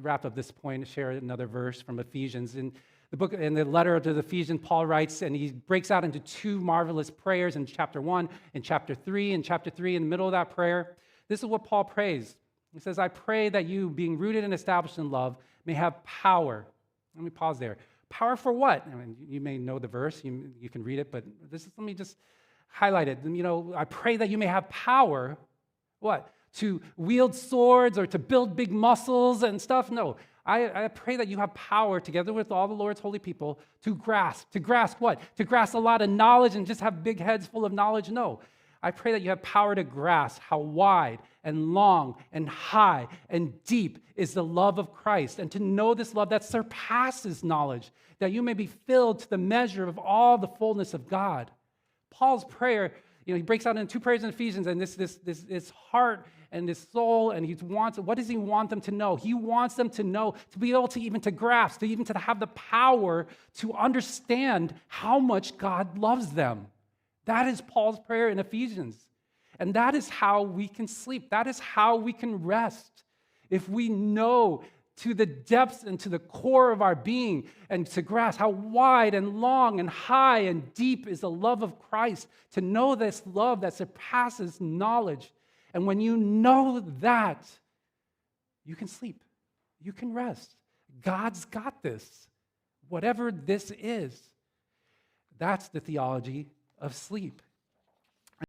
wrap up this point and share another verse from Ephesians. In the letter to the Ephesians, Paul writes, and he breaks out into two marvelous prayers in chapter 1 and chapter 3. In chapter 3, in the middle of that prayer, this is what Paul prays. He says, I pray that you, being rooted and established in love, may have power. Let me pause there. Power for what? I mean, you may know the verse. You can read it, but let me just highlight it. I pray that you may have power, what? To wield swords or to build big muscles and stuff? No. I pray that you have power, together with all the Lord's holy people, to grasp. To grasp what? To grasp a lot of knowledge and just have big heads full of knowledge? No. I pray that you have power to grasp how wide and long and high and deep is the love of Christ, and to know this love that surpasses knowledge, that you may be filled to the measure of all the fullness of God. Paul's prayer, he breaks out into two prayers in Ephesians, and this heart and this soul, and what does he want them to know? He wants them to know, to be able to even to grasp, to have the power to understand how much God loves them. That is Paul's prayer in Ephesians. And that is how we can sleep. That is how we can rest. If we know to the depths and to the core of our being and to grasp how wide and long and high and deep is the love of Christ, to know this love that surpasses knowledge. And when you know that, you can sleep. You can rest. God's got this. Whatever this is, that's the theology of sleep.